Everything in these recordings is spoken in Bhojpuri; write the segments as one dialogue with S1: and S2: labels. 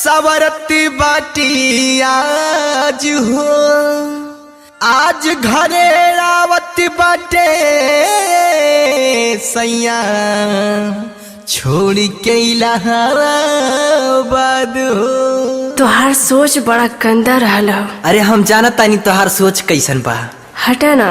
S1: सवरती बाटी आज हो, आज घरे रावत बाटे सैया छोड़ के इलाहाबाद हो।
S2: तोहार सोच बड़ा गंदा रहल हो।
S1: अरे हम जानत तानी तोहार सोच कैसन बा।
S2: हटा ना।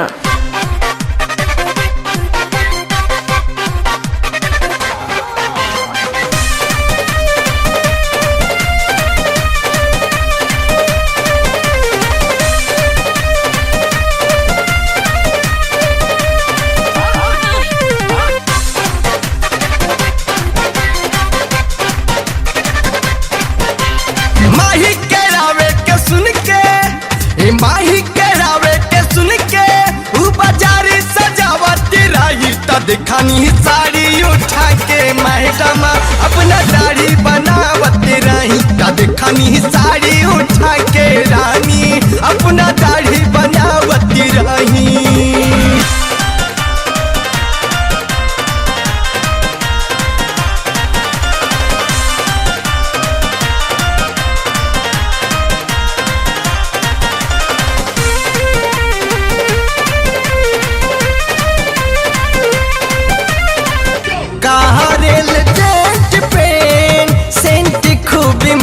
S1: माही के रावे के सुन के ऊ बाजारी सजावती रही त दिखानी साड़ी उठा के मैडम अपना दाढ़ी बनावती रही त दिखानी साड़ी उठा के रानी अपना दाढ़ी बनावती रही।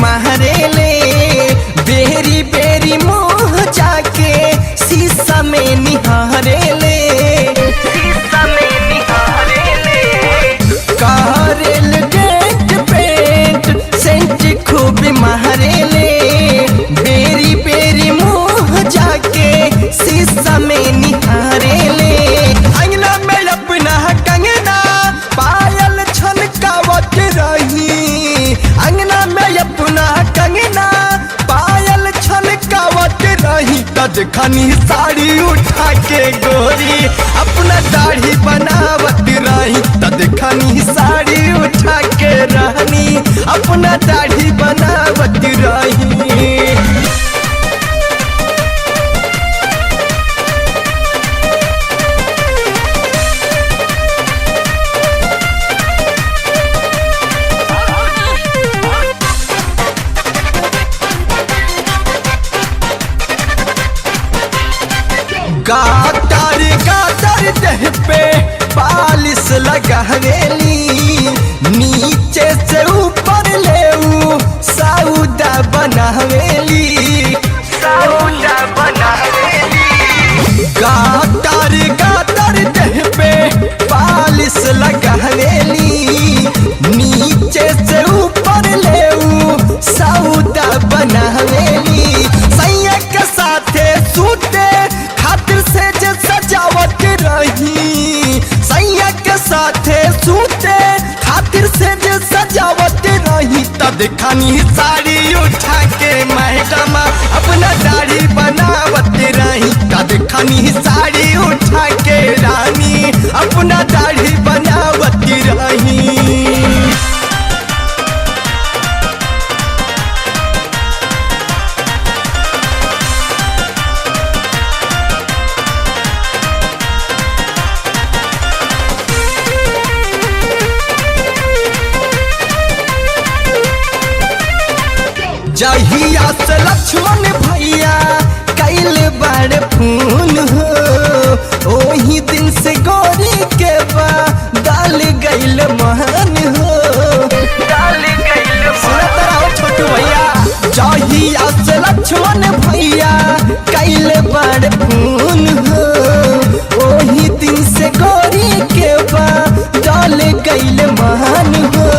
S1: महरेले बेरी बेरी मुँह जाके शीशा में निहारेले, शीशा में निहारेले। करेल डेंट पेंट सेंट खूब महरेले बेरी बेरी मुँह जाके शीशा में निहारेले। अंगना में अपना कंगना पायल छनकावत रही, अंगना में अपना कंगना पायल छनकावत रही त खनी साड़ी उठा के गोरी अपना दाढ़ी बनावत रही त खनी साड़ी उठा के रहनी अपना दाढ़ी बनावत रही। गातर गातर देह पे पालिश लगावेली, नीचे से ऊपर ले सौदा बनावेली, सौदा बनावेली। गातर गातर देह पे पालिश लगावेली, नीचे से ऊपर ले सौदा बनावेली। सैया के साथे सूते खातिर से जे सजावत रही, सैया के साथे सूते खातिर से जे सजावत रही त दिखानी साड़ी उठा के मैडम अपना दाढ़ी बनावत रही त दिखानी साड़ी उठा के रानी अपना दाढ़ी बनावत रही। जहिया से लक्ष्मण भैया कैल बड़ खून हो, ओही दिन से गौरी के बा डाल गैल महन हो, डाल गैल छोटू भैया। जहिया से लक्ष्मण भैया कैल बड़ खून हो, ओही दिन से गौरी के बा डाल गैल महन हो।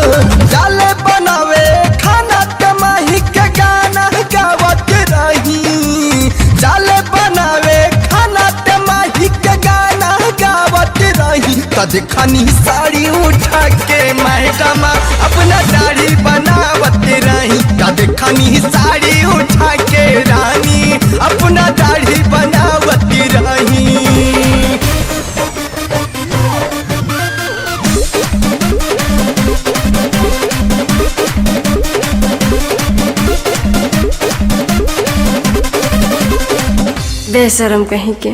S1: डाल बनावे खाना कमाही के गाना गावत रही, जाल बनावे खाना तमाही के गाना गावत रही त खनी साड़ी उठा के मैडम अपना दाढ़ी बनावत रही त खनी साड़ी उठा के रानी अपना दाढ़ी बनावत रही।
S2: बेशरम कहीं के।